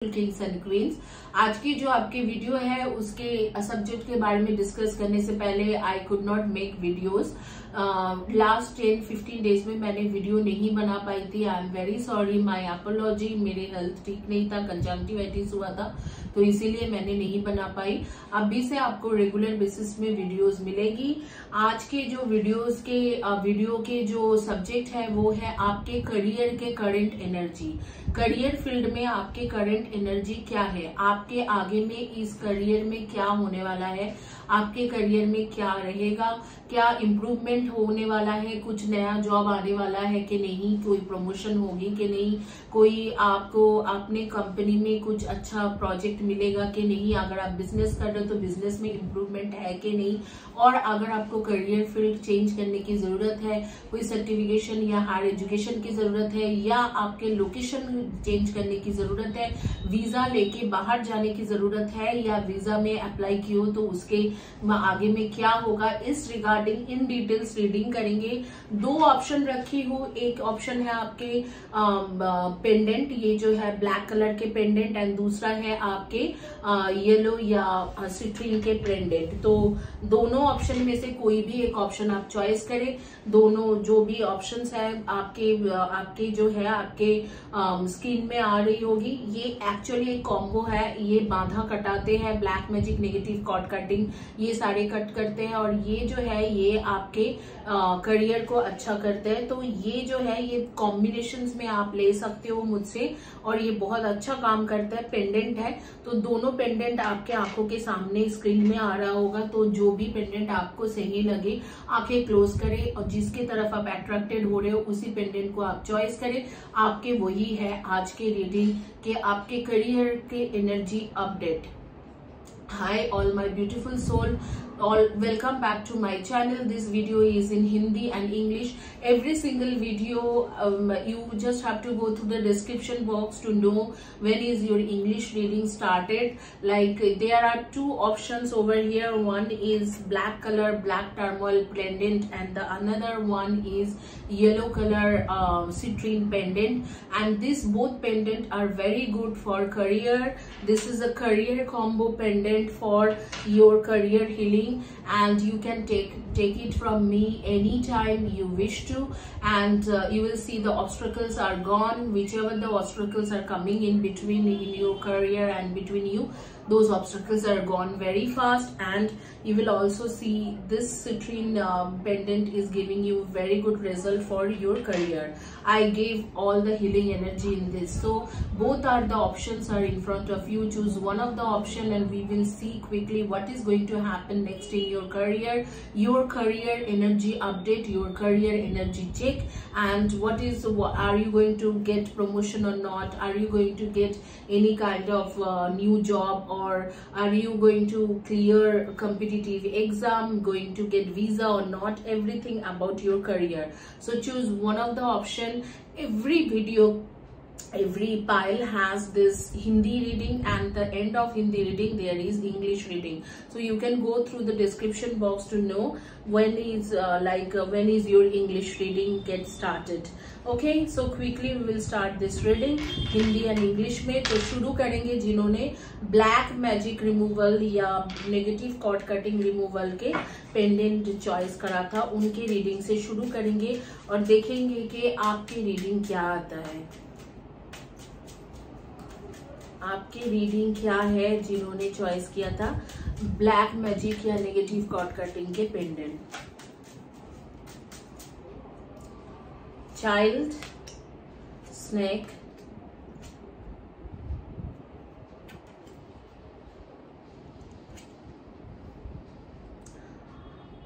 Kings and queen's. आज की जो आपकी वीडियो है उसके सब्जेक्ट के बारे में डिस्कस करने से पहले I could not make videos. Last 10-15 days में मैंने वीडियो नहीं बना पाई थी। I am very sorry, my apology. मेरे हेल्थ ठीक नहीं था, कंजंक्टिवाइटिस हुआ था, तो इसीलिए मैंने नहीं बना पाई। अभी से आपको रेगुलर बेसिस में वीडियोस मिलेगी। आज के जो वीडियो के जो सब्जेक्ट है वो है आपके करियर के करंट एनर्जी। करियर फील्ड में आपके करंट एनर्जी क्या है, आपके आगे में इस करियर में क्या होने वाला है, आपके करियर में क्या रहेगा, क्या इम्प्रूवमेंट होने वाला है, कुछ नया जॉब आने वाला है कि नहीं, कोई प्रमोशन होगी कि नहीं, कोई आपको अपने कंपनी में कुछ अच्छा प्रोजेक्ट मिलेगा कि नहीं, अगर आप बिजनेस कर रहे हो तो बिजनेस में इम्प्रूवमेंट है कि नहीं, और अगर आपको करियर फील्ड चेंज करने की जरूरत है, कोई सर्टिफिकेशन या हायर एजुकेशन की जरूरत है, या आपके लोकेशन चेंज करने की जरूरत है, वीजा लेके बाहर जाने की जरूरत है, या वीजा में अप्लाई की हो तो उसके आगे में क्या होगा, इस रिगार्डिंग इन डिटेल्स रीडिंग करेंगे। दो ऑप्शन रखी हूँ। एक ऑप्शन है आपके पेंडेंट, ये जो है ब्लैक कलर के पेंडेंट, एंड दूसरा है आपके येलो या सिट्रीन के पेंडेंट। तो दोनों ऑप्शन में से कोई भी एक ऑप्शन आप चॉइस करें। दोनों जो भी ऑप्शंस है आपके जो है आपके स्क्रीन में आ रही होगी। ये एक्चुअली एक कॉम्बो है। ये बांधा कटाते हैं, black magic, negative cord cutting, ये सारे कट करते हैं, और ये जो है ये आपके करियर को अच्छा करते हैं। तो ये जो है ये कॉम्बिनेशंस में आप ले सकते हो मुझसे, और ये बहुत अच्छा काम करता है। पेंडेंट है तो दोनों पेंडेंट आपके आंखों के सामने स्क्रीन में आ रहा होगा। तो जो भी पेंडेंट आपको सही लगे आंखें क्लोज करें, और जिसकी तरफ आप अट्रैक्टेड हो रहे हो उसी पेंडेंट को आप चॉइस करें। आपके वही है आज के रीडिंग के आपके करियर के energy update. Hi all my beautiful soul, all welcome back to my channel. This video is in Hindi and English. Every single video you just have to go through the description box to know when is your English reading started. Like there are two options over here. One is black color, black turmoil pendant, and the another one is yellow color citrine pendant. And these both pendant are very good for career. This is a career combo pendant for your career healing, and you can take it from me anytime you wish to, and you will see the obstacles are gone. Whichever the obstacles are coming in between in your career and between you, those obstacles are gone very fast. And you will also see this citrine pendant is giving you very good result for your career. I gave all the healing energy in this, so both are the options are in front of you. Choose one of the option and we will see quickly what is going to happen next in your career energy update, your career energy check, and are you going to get promotion or not, are you going to get any kind of new job, or are you going to clear competitive exam, going to get visa or not, everything about your career. So choose one of the option. Every pile has this Hindi reading, and the end of Hindi reading there is English reading. So you can go through the description box to know when is when is your English reading get started. Okay, so quickly we will start this reading Hindi and English में। तो शुरू करेंगे जिन्होंने black magic removal या negative cord cutting removal के pendant choice करा था, उनके रीडिंग से शुरू करेंगे और देखेंगे कि आपकी रीडिंग क्या आता है। आपकी रीडिंग क्या है जिन्होंने चॉइस किया था ब्लैक मैजिक या नेगेटिव कॉर्ड कटिंग के pendant. Child, snake,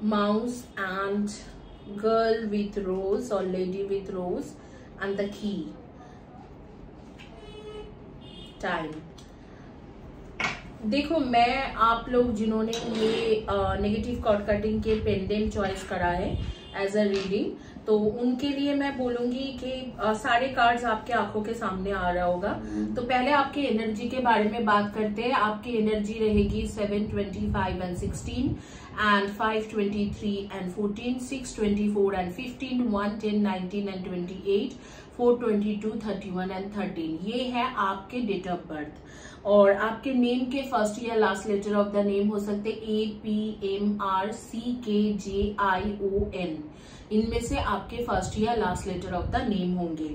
mouse, and girl with rose or lady with rose, and the key, time. देखो, मैं आप लोग जिन्होंने ये नेगेटिव कॉर्ड कटिंग के पेंडेंट चॉइस करा है एज अ रीडिंग, तो उनके लिए मैं बोलूंगी कि सारे कार्ड्स आपके आंखों के सामने आ रहा होगा। तो पहले आपके एनर्जी के बारे में बात करते हैं। आपकी एनर्जी रहेगी 7, 25 and 16 and 5, 23 and 14, 6, 24 and 15, 1, 10, 19 and 28, 4, 22, 31 and 13। ये है आपके डेट ऑफ बर्थ। और आपके नेम के फर्स्ट या last letter of the name हो सकते APMRCKJION। इनमें से आपके फर्स्ट या last letter of the name होंगे।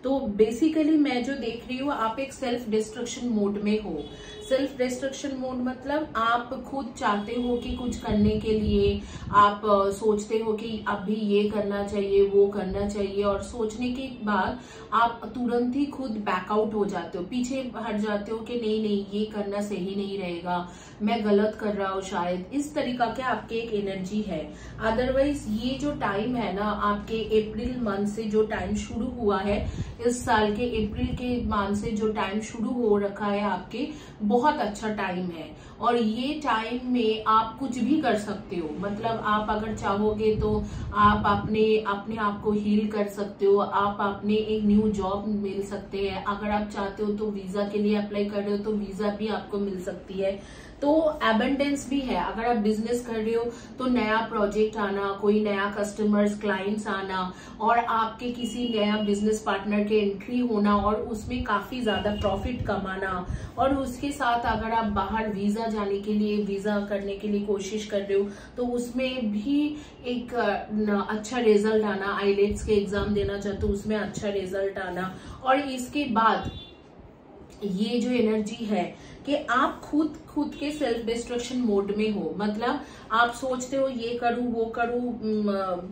तो बेसिकली मैं जो देख रही हूँ, आप एक सेल्फ डिस्ट्रक्शन मोड में हो। सेल्फ डिस्ट्रक्शन मोड मतलब आप खुद चाहते हो कि कुछ करने के लिए आप सोचते हो कि अभी ये करना चाहिए, वो करना चाहिए, और सोचने के बाद आप तुरंत ही खुद बैकआउट हो जाते हो, पीछे हट जाते हो कि नहीं नहीं ये करना सही नहीं रहेगा, मैं गलत कर रहा हूँ शायद। इस तरीका के आपके एक एनर्जी है। अदरवाइज ये जो टाइम है ना, आपके अप्रैल मंथ से जो टाइम शुरू हुआ है, इस साल के अप्रैल के मंथ से जो टाइम शुरू हो रखा है आपके, बहुत अच्छा टाइम है। और ये टाइम में आप कुछ भी कर सकते हो। मतलब आप अगर चाहोगे तो आप अपने आप को हील कर सकते हो, आप अपने एक न्यू जॉब मिल सकते हैं। अगर आप चाहते हो तो वीजा के लिए अप्लाई कर रहे हो तो वीजा भी आपको मिल सकती है। तो एबंडेंस भी है। अगर आप बिजनेस कर रहे हो तो नया प्रोजेक्ट आना, कोई नया कस्टमर्स क्लाइंट्स आना, और आपके किसी नया बिजनेस पार्टनर के एंट्री होना और उसमें काफी ज्यादा प्रॉफिट कमाना। और उसके साथ अगर आप बाहर वीजा जाने के लिए, वीजा करने के लिए कोशिश कर रहे हो तो उसमें भी एक अच्छा रिजल्ट आना। आईलेट्स के एग्जाम देना चाहते हो, उसमें अच्छा रिजल्ट आना। और इसके बाद ये जो एनर्जी है कि आप खुद के सेल्फ डिस्ट्रक्शन मोड में हो। मतलब आप सोचते हो ये करूं वो करूं,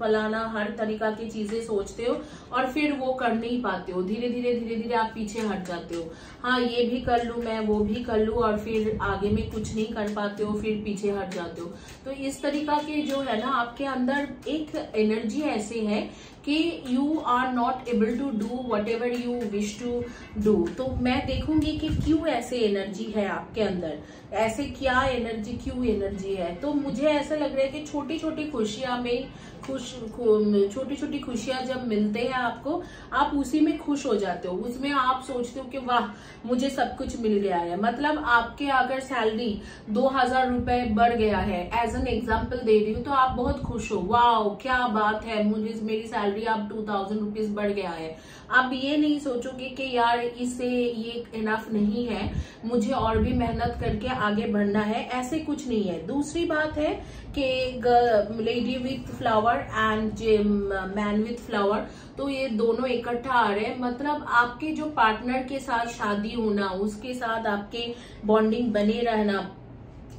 फलाना हर तरीका की चीजें सोचते हो और फिर वो कर नहीं पाते हो। धीरे धीरे आप पीछे हट जाते हो। हाँ ये भी कर लूं मैं, वो भी कर लूं, और फिर आगे में कुछ नहीं कर पाते हो, फिर पीछे हट जाते हो। तो इस तरीका के जो है ना, आपके अंदर एक एनर्जी ऐसे है कि you are not able to do whatever you wish to do. तो मैं देखूंगी कि क्यों ऐसे एनर्जी है आपके अंदर, ऐसे क्या एनर्जी, क्यों एनर्जी है। तो मुझे ऐसा लग रहा है कि छोटी छोटी खुशियां में छोटी छोटी खुशियां जब मिलते हैं आपको, आप उसी में खुश हो जाते हो। उसमें आप सोचते हो कि वाह मुझे सब कुछ मिल गया है। मतलब आपके अगर सैलरी 2000 रुपए बढ़ गया है, एज एन एग्जाम्पल दे रही हूँ, तो आप बहुत खुश हो, वाह क्या बात है, मुझे मेरी सैलरी अब 2000 रुपीज बढ़ गया है। आप ये नहीं सोचोगे कि यार इससे ये इनफ नहीं है, मुझे और भी मेहनत करके आगे बढ़ना है, ऐसे कुछ नहीं है। दूसरी बात है कि lady with flower and man with flower, तो ये दोनों इकट्ठा आ रहे हैं। मतलब आपके जो पार्टनर के साथ शादी होना, उसके साथ आपके बॉन्डिंग बने रहना,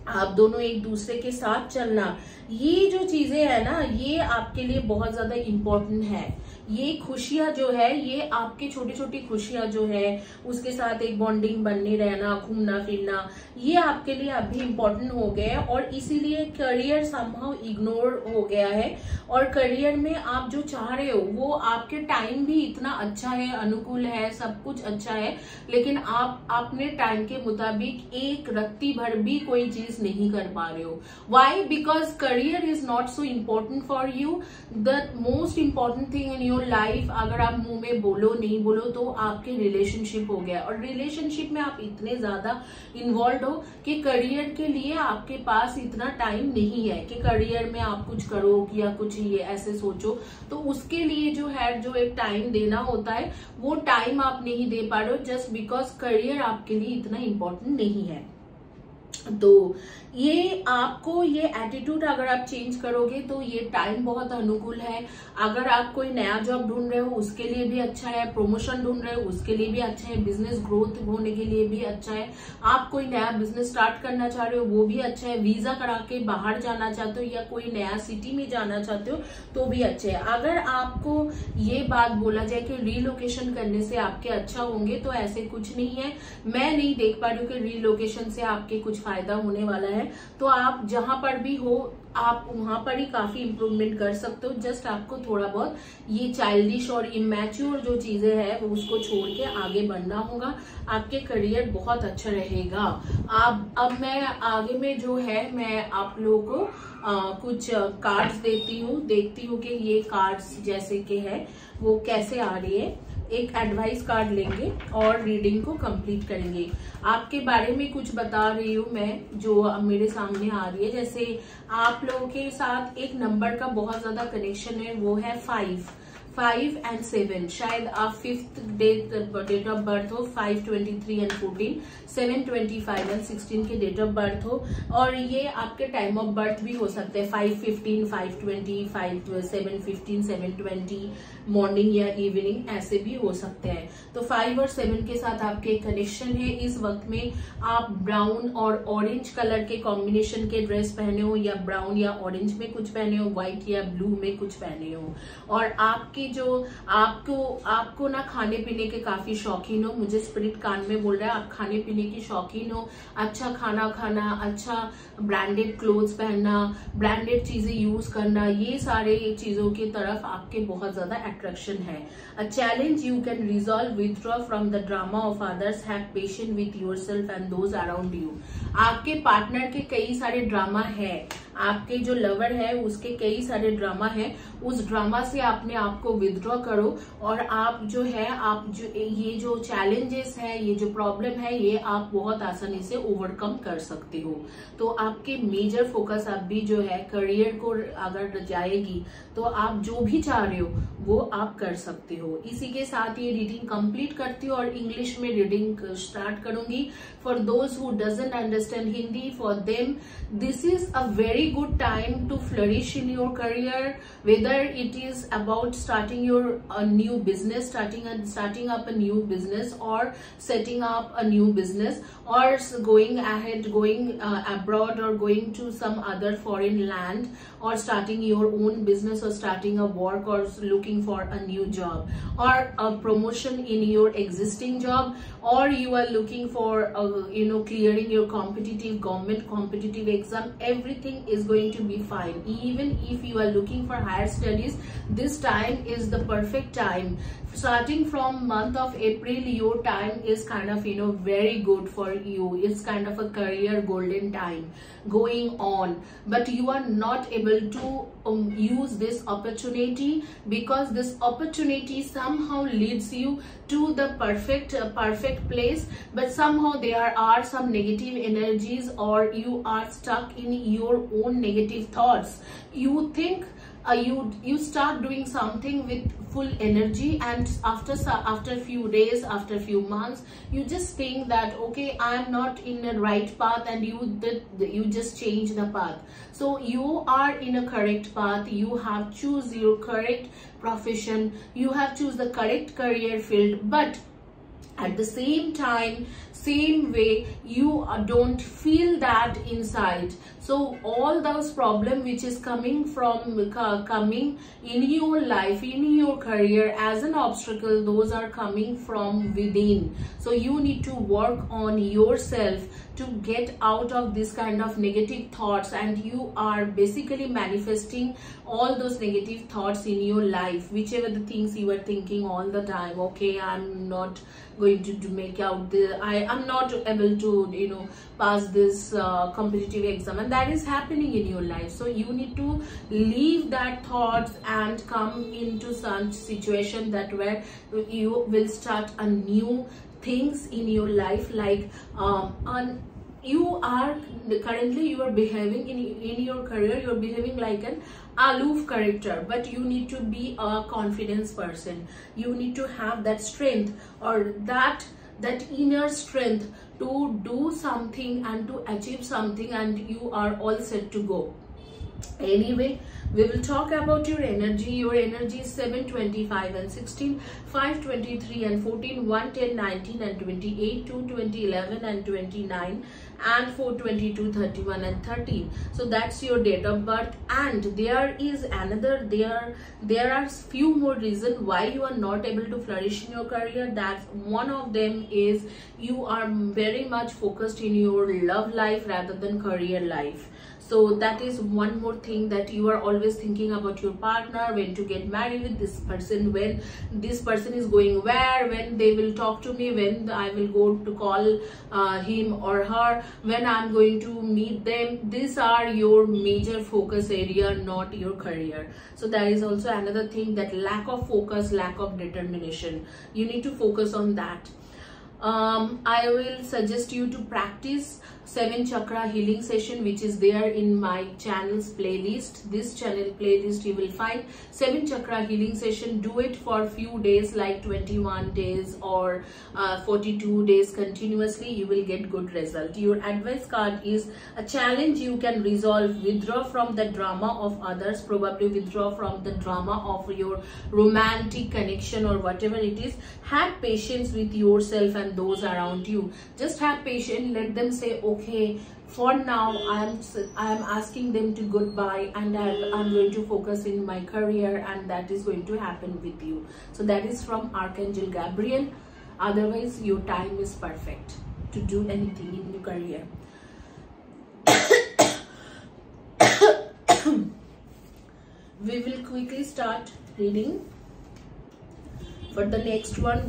आप दोनों एक दूसरे के साथ चलना, ये जो चीजें है ना, ये आपके लिए बहुत ज्यादा इम्पोर्टेंट है। ये खुशियां जो है, ये आपके छोटी छोटी खुशियां जो है, उसके साथ एक बॉन्डिंग बनने रहना, घूमना फिरना, ये आपके लिए अभी इम्पोर्टेंट हो गया है। और इसीलिए करियर समहाउ इग्नोर हो गया है। और करियर में आप जो चाह रहे हो वो आपके टाइम भी इतना अच्छा है, अनुकूल है, सब कुछ अच्छा है, लेकिन आप अपने टाइम के मुताबिक एक रत्ती भर भी कोई चीज नहीं कर पा रहे हो। Why? Because career is not so important for you. The most important thing in your life, अगर आप मुंह में बोलो नहीं बोलो, तो आपके रिलेशनशिप हो गया। और रिलेशनशिप में आप इतने ज्यादा इन्वॉल्व हो कि करियर के लिए आपके पास इतना टाइम नहीं है कि करियर में आप कुछ करो या कुछ ये ऐसे सोचो। तो उसके लिए जो है, जो एक टाइम देना होता है, वो टाइम आप नहीं दे पा रहे हो, जस्ट बिकॉज करियर आपके लिए इतना इम्पोर्टेंट नहीं है। तो ये आपको ये एटीट्यूड अगर आप चेंज करोगे तो ये टाइम बहुत अनुकूल है। अगर आप कोई नया जॉब ढूंढ रहे हो उसके लिए भी अच्छा है, प्रमोशन ढूंढ रहे हो उसके लिए भी अच्छा है, बिजनेस ग्रोथ होने के लिए भी अच्छा है, आप कोई नया बिजनेस स्टार्ट करना चाह रहे हो वो भी अच्छा है, वीजा करा के बाहर जाना चाहते हो या कोई नया सिटी में जाना चाहते हो तो भी अच्छा है। अगर आपको ये बात बोला जाए कि रीलोकेशन करने से आपके अच्छा होंगे, तो ऐसे कुछ नहीं है। मैं नहीं देख पा रही हूँ कि रीलोकेशन से आपके कुछ फायदा होने वाला है। तो आप जहां पर भी हो आप वहां पर ही काफी इम्प्रूवमेंट कर सकते हो। जस्ट आपको थोड़ा बहुत ये चाइल्डिश और इमेच्योर जो चीजें हैं वो उसको छोड़ के आगे बढ़ना होगा, आपके करियर बहुत अच्छा रहेगा। अब मैं आगे में जो है मैं आप लोगों को कुछ कार्ड्स देखती हूँ कि ये कार्ड्स जैसे कि है वो कैसे आ रही है। एक एडवाइस कार्ड लेंगे और रीडिंग को कंप्लीट करेंगे। आपके बारे में कुछ बता रही हूँ मैं जो अब मेरे सामने आ रही है। जैसे आप लोगों के साथ एक नंबर का बहुत ज्यादा कनेक्शन है, वो है 5 एंड 7। शायद आप 5th डेट ऑफ बर्थ हो, 5/23 एंड 14, 7/25 एंड 16 के डेट ऑफ बर्थ हो, और ये आपके टाइम ऑफ बर्थ भी हो सकते हैं 5:15, 5:20, 7:15, 7:20, मॉर्निंग या इवनिंग, ऐसे भी हो सकते हैं। तो 5 और 7 के साथ आपके कनेक्शन है। इस वक्त में आप ब्राउन और ऑरेंज कलर के कॉम्बिनेशन के ड्रेस पहने हो, या ब्राउन या ऑरेंज में कुछ पहने हो, व्हाइट या ब्लू में कुछ पहने हो, और आपकी जो आपको ना खाने पीने के काफी शौकीन हो। मुझे स्पिरिट कान में बोल रहा है आप खाने पीने की शौकीन हो, अच्छा खाना खाना, अच्छा ब्रांडेड क्लोथ्स पहनना, ब्रांडेड चीजें यूज करना, ये सारे चीजों की तरफ आपके बहुत ज्यादा अट्रैक्शन है। A challenge you can resolve, withdraw from the drama of others, have patience with yourself and those around you. आपके पार्टनर के कई सारे ड्रामा है, आपके जो लवर है उसके कई सारे ड्रामा है, उस ड्रामा से आपने आपको विथड्रॉ करो, और आप जो है आप जो ये जो चैलेंजेस है, ये जो प्रॉब्लम है, ये आप बहुत आसानी से ओवरकम कर सकते हो। तो आपके मेजर फोकस अभी जो है करियर को अगर जाएगी तो आप जो भी चाह रहे हो वो आप कर सकते हो। इसी के साथ ये रीडिंग कंप्लीट करती हूँ और इंग्लिश में रीडिंग स्टार्ट करूंगी। For those who doesn't understand Hindi, for them this is a very good time to flourish in your career, whether it is about starting your new business, starting up a new business, or setting up a new business, or going ahead, going abroad, or going to some other foreign land, or starting your own business, or starting a work, or looking for a new job, or a promotion in your existing job, or you are looking for clearing your government competitive exam. Everything is going to be fine. Even if you are looking for higher studies, this time is the perfect time. Starting from month of April, your time is kind of very good for you. It's kind of a career golden time going on, but you are not able to use this opportunity, because this opportunity somehow leads you to the perfect place, but somehow there are some negative energies, or you are stuck in your own negative thoughts. You think you start doing something with full energy, and after few days, after few months, you just think that okay, I am not in the right path, and you just change the path. So you are in a correct path. You have choose your correct profession, you have choose the correct career field, but at the same time, same way, you don't feel that inside. So all those problems which is coming in your life, in your career as an obstacle, those are coming from within. So you need to work on yourself to get out of this kind of negative thoughts, and you are basically manifesting all those negative thoughts in your life, whichever the things you are thinking all the time. Okay, I'm not going to make out I am not able to pass this competitive exam, and that is happening in your life. So you need to leave that thoughts and come into such situation that where you will start a new things in your life, like you are behaving in your career, you're behaving like an aloof character, but you need to be a confidence person. You need to have that strength, or that inner strength to do something and to achieve something, and you are all set to go. Anyway, we will talk about your energy. Your energy is 7, 25 and 16, 5, 23 and 14, 1, 10, 19 and 28, 2, 20, 11 and 29, and 4, 22, 31 and 13. So that's your date of birth. And there is another, there are few more reasons why you are not able to flourish in your career. That one of them is you are very much focused in your love life rather than career life. So that is one more thing, that you are always thinking about your partner, when to get married with this person, when this person is going where, when they will talk to me, when I will go to call him or her, when I'm going to meet them. These are your major focus area, not your career. So that is also another thing, that lack of focus, lack of determination. You need to focus on that. I will suggest you to practice 7 chakra healing session, which is there in my channel's playlist. This channel playlist you will find 7 chakra healing session. Do it for few days, like 21 days or 42 days continuously. You will get good result. Your advice card is a challenge you can resolve. Withdraw from the drama of others, probably withdraw from the drama of your romantic connection or whatever it is. Have patience with yourself and those around you. Just have patience. Let them say, okay, for now I am asking them to goodbye, and I'm going to focus in my career, and that is going to happen with you. So that is from Archangel Gabriel. Otherwise your time is perfect to do anything in your career. We will quickly start reading for the next one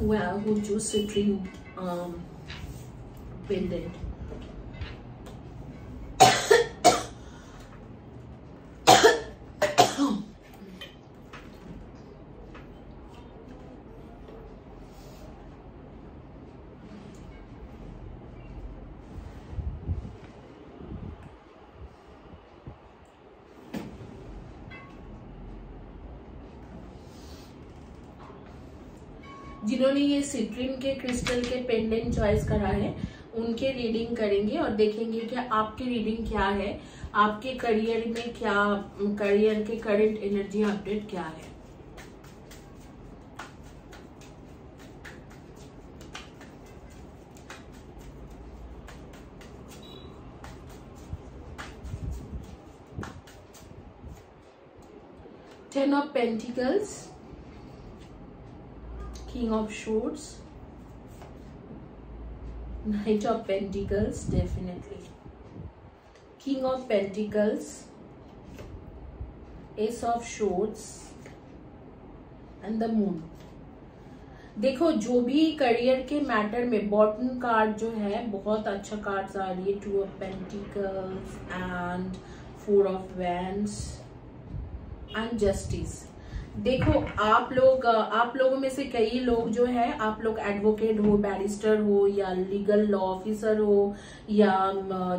who choose citrine pendant. जिन्होंने ये citrine के crystal के pendant choice करा है, उनके reading करेंगे और देखेंगे कि आपकी रीडिंग क्या है, आपके करियर में क्या, करियर के करंट एनर्जी अपडेट क्या है. Ten of Pentacles, King of Swords, Knight of Pentacles, definitely King of Pentacles, Ace of Swords and the Moon. देखो जो भी करियर के मैटर में बॉटम कार्ड जो है बहुत अच्छा कार्ड्स आ रही है. 2 of Pentacles and 4 of Wands and Justice. देखो आप लोगों में से कई लोग जो है, आप लोग एडवोकेट हो, बैरिस्टर हो, या लीगल लॉ ऑफिसर हो, या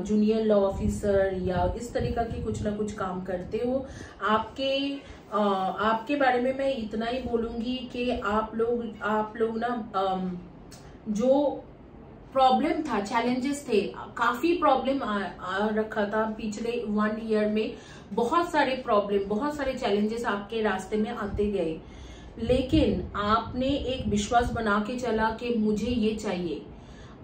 जूनियर लॉ ऑफिसर, या इस तरीका के कुछ ना कुछ काम करते हो. आपके बारे में मैं इतना ही बोलूंगी कि आप लोग ना जो प्रॉब्लम था, चैलेंजेस थे, काफी प्रॉब्लम आ रखा था पिछले 1 ईयर में. बहुत सारे प्रॉब्लम, बहुत सारे चैलेंजेस आपके रास्ते में आते गए, लेकिन आपने एक विश्वास बना के चला कि मुझे ये चाहिए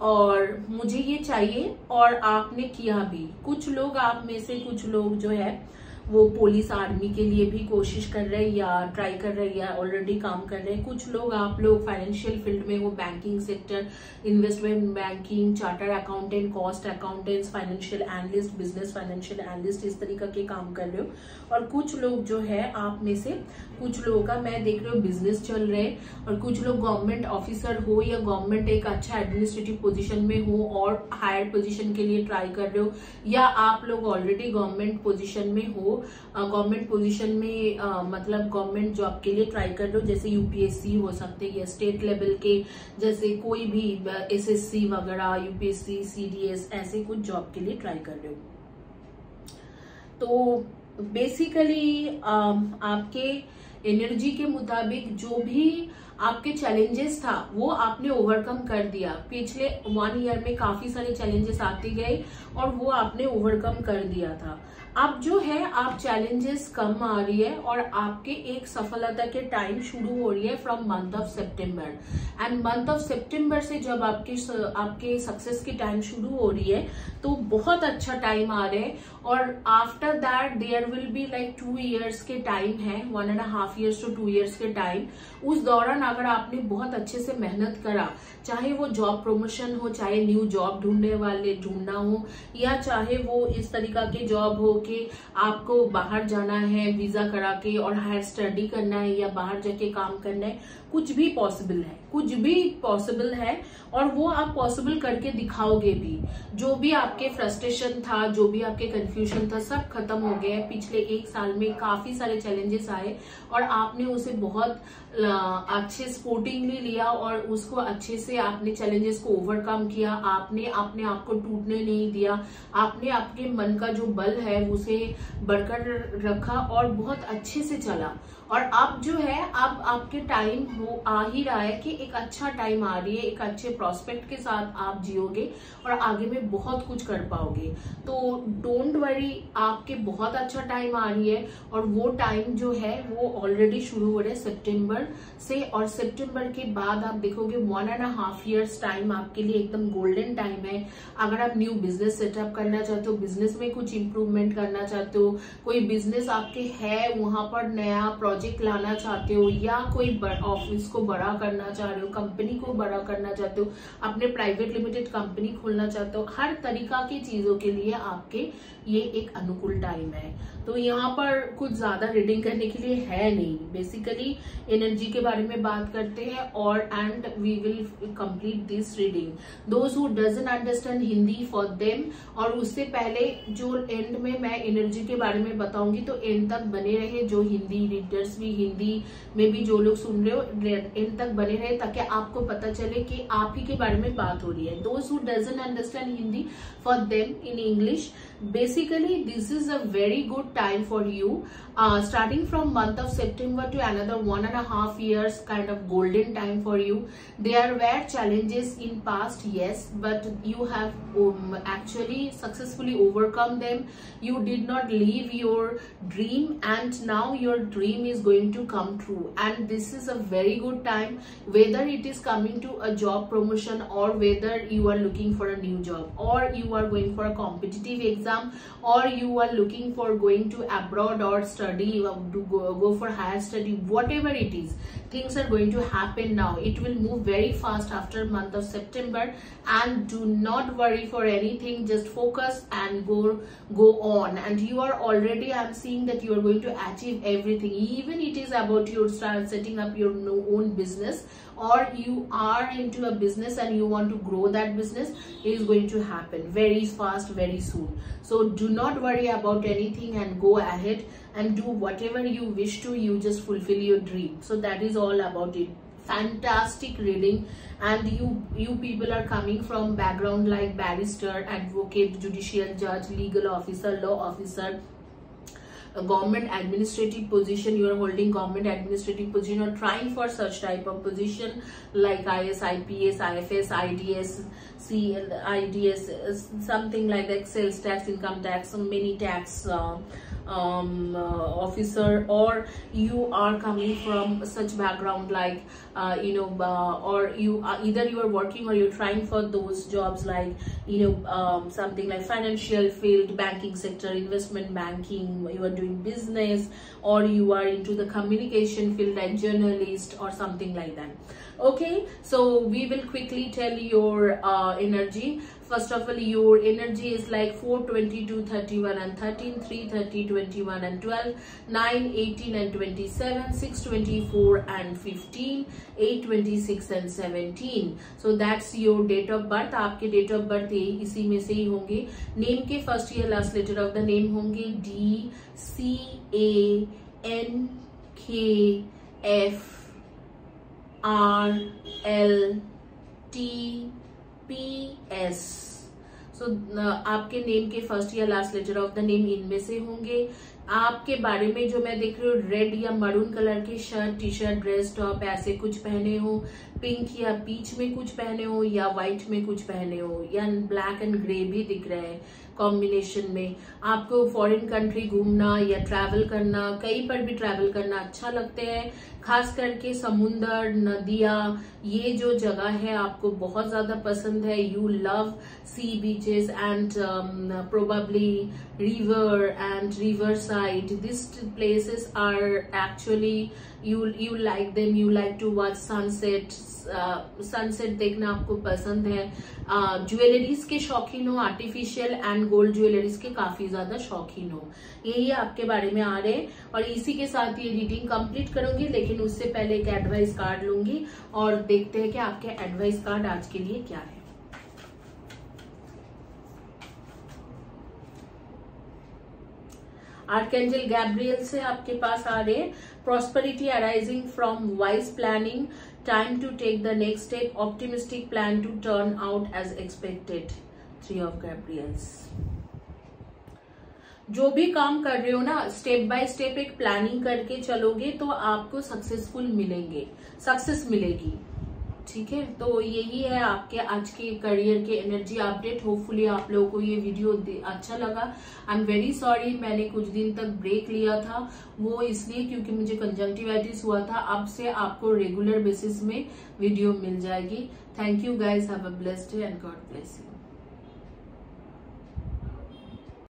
और मुझे ये चाहिए, और आपने किया भी. कुछ लोग, आप में से कुछ लोग जो है वो पुलिस आर्मी के लिए भी कोशिश कर रहे हैं, या ट्राई कर रहे हैं, या ऑलरेडी काम कर रहे हैं. कुछ लोग, आप लोग फाइनेंशियल फील्ड में हो, banking sector, investment banking, chartered accountant, cost accountants, financial analyst, business financial analyst, इस तरीका के काम कर रहे हो. और कुछ लोग जो है, आप में से कुछ लोगों का मैं देख रही हूँ बिजनेस चल रहे हैं, और कुछ लोग गवर्नमेंट ऑफिसर हो, या गवर्नमेंट एक अच्छा एडमिनिस्ट्रेटिव पोजीशन में हो और हायर पोजीशन के लिए ट्राई कर रहे हो, या आप लोग ऑलरेडी गवर्नमेंट पोजीशन में हो, गवर्नमेंट पोजीशन में मतलब गवर्नमेंट जॉब के लिए ट्राई कर रहे हो, जैसे यूपीएससी हो सकते हैं, या स्टेट लेवल के जैसे कोई भी एसएससी वगैरह, यूपीएससी, सीडीएस, ऐसे कुछ जॉब के लिए ट्राई कर रहे हो. तो बेसिकली आपके एनर्जी के मुताबिक जो भी आपके चैलेंजेस था वो आपने ओवरकम कर दिया. पिछले 1 ईयर में काफी सारे चैलेंजेस आते गए और वो आपने ओवरकम कर दिया था. अब जो है आप चैलेंजेस कम आ रही है और आपके एक सफलता के टाइम शुरू हो रही है from month of September. End month of September से जब आपके सक्सेस की टाइम शुरू हो रही है तो बहुत अच्छा टाइम आ रहा है. और after that there will be like 2 years के टाइम है, 1.5 years to 2 years के टाइम. उस दौरान अगर आपने बहुत अच्छे से मेहनत करा, चाहे वो जॉब प्रमोशन हो, चाहे न्यू जॉब ढूंढना हो, या चाहे वो इस तरीका के जॉब हो कि आपको बाहर जाना है वीजा करा के और हायर स्टडी करना है या बाहर जाके काम करना है, कुछ भी पॉसिबल है, कुछ भी पॉसिबल है। और वो आप पॉसिबल करके दिखाओगे भी। जो भी आपके फ्रस्ट्रेशन था, जो भी आपके कंफ्यूजन था, सब खत्म हो गया है। पिछले 1 साल में काफी सारे चैलेंजेस आए और आपने उसे बहुत अच्छे स्पोर्टिंगली लिया और उसको अच्छे से आपने चैलेंजेस को ओवरकम किया। आपने अपने आप को टूटने नहीं दिया, आपने आपके मन का जो बल है उसे बरकरार रखा और बहुत अच्छे से चला। और अब जो है, अब आपके टाइम वो आ ही रहा है कि एक अच्छा टाइम आ रही है, एक अच्छे प्रोस्पेक्ट के साथ आप जियोगे और आगे में बहुत कुछ कर पाओगे। तो डोंट वरी, आपके बहुत अच्छा टाइम आ रही है और वो टाइम जो है वो ऑलरेडी शुरू हो रहा है सितंबर से। और सितंबर के बाद आप देखोगे 1.5 years टाइम आपके लिए एकदम गोल्डन टाइम है। अगर आप न्यू बिजनेस सेटअप करना चाहते हो, बिजनेस में कुछ इंप्रूवमेंट करना चाहते हो, कोई बिजनेस आपके है वहां पर नया प्रोजेक्ट लाना चाहते हो, या कोई ऑफिस को बड़ा करना चाह रहे हो, कंपनी को बड़ा करना चाहते हो, अपने प्राइवेट लिमिटेड कंपनी खोलना चाहते हो, हर तरीका की चीजों के लिए आपके ये एक अनुकूल टाइम है। तो यहाँ पर कुछ ज्यादा रीडिंग करने के लिए है नहीं, बेसिकली एनर्जी के बारे में बात करते हैं और and we will complete this reading. Those who doesn't understand Hindi for them. और उससे पहले जो एंड में मैं एनर्जी के बारे में बताऊंगी तो एंड तक बने रहे। जो हिंदी रीडर्स भी, हिंदी में भी जो लोग सुन रहे हो, एंड तक बने रहे ताकि आपको पता चले कि आप ही के बारे में बात हो रही है। Those who doesn't understand Hindi for them in English, basically this is a very good time for you, starting from month of September to another 1.5 years kind of golden time for you. There were challenges in past, yes, but you have actually successfully overcome them. You did not leave your dream and now your dream is going to come true, and this is a very good time, whether it is coming to a job promotion or whether you are looking for a new job or you are going for a competitive exam or you are looking for going to abroad or study, to go for higher study, whatever it is, things are going to happen now. It will move very fast after month of September, and do not worry for anything, just focus and go on. And you are already, I'm seeing that you are going to achieve everything, even it is about your start setting up your own business, or you are into a business and you want to grow that business. It is going to happen very fast, very soon. So do not worry about anything and go ahead and do whatever you wish to. You just fulfill your dream. So that is all about it. Fantastic reading. And you people are coming from background like barrister, advocate, judicial judge, legal officer, law officer, a government administrative position. You are holding government administrative position or trying for such type of position like IS, IPS, IFS, IDS, CL, IDS, something like that, sales tax, income tax, many tax officer, or you are coming from such background like or you are either you are working or you're trying for those jobs like something like financial field, banking sector, investment banking, you are doing business, or you are into the communication field like journalist or something like that. Okay, so we will quickly tell your energy. First of all, your energy is like 4, 22, 31 and 13, 3, 30, 21 and 12, 9, 18 and 27, 6, 24 and 15, 8, 26 and 17. So that's your date of birth. आपके date of birth इसी में से ही होंगे. Name के first या last letter of the name होंगे D, C, A, N, K, F, R, L, T, P, S. So आपके name के फर्स्ट या last letter of the name इनमें से होंगे. आपके बारे में जो मैं देख रही हूँ, रेड या मरून कलर की shirt, T shirt, dress, top ऐसे कुछ पहने हो, पिंक या पीच में कुछ पहने हो, या व्हाइट में कुछ पहने हो, या ब्लैक एंड ग्रे भी दिख रहे हैं कॉम्बिनेशन में. आपको फॉरेन कंट्री घूमना या ट्रैवल करना, कहीं पर भी ट्रैवल करना अच्छा लगते हैं. खास करके समुंदर, नदियां, ये जो जगह है आपको बहुत ज्यादा पसंद है. You love sea beaches and probably river and river side. These places are actually you like them. You like to watch sunset. Sunset देखना आपको पसंद है. ज्वेलरीज के शौकीन हो, आर्टिफिशियल एंड गोल्ड ज्वेलरीज के काफी ज्यादा शौकीन हो, यही आपके बारे में आ रहे हैं. और इसी के साथ ये रीडिंग कंप्लीट करूंगी, लेकिन उससे पहले एक एडवाइस कार्ड लूंगी और देखते हैं कि आपके एडवाइस कार्ड आज के लिए क्या है. आर्कएंजल गैब्रियल से आपके पास आ रहे. Prosperity arising from wise planning, time to take the next step, optimistic plan to turn out as expected. 3 of Gabriels. जो भी काम कर रहे हो ना, स्टेप बाय स्टेप एक प्लानिंग करके चलोगे तो आपको सक्सेसफुल मिलेंगे, सक्सेस मिलेगी. ठीक है, तो यही है आपके आज के करियर के एनर्जी अपडेट. होपफुली आप लोगों को ये वीडियो अच्छा लगा. आई एम वेरी सॉरी, मैंने कुछ दिन तक ब्रेक लिया था, वो इसलिए क्योंकि मुझे कंजंक्टिवाइटिस हुआ था. अब से आपको रेगुलर बेसिस में वीडियो मिल जाएगी. Thank you guys, have a blessed day and God bless you.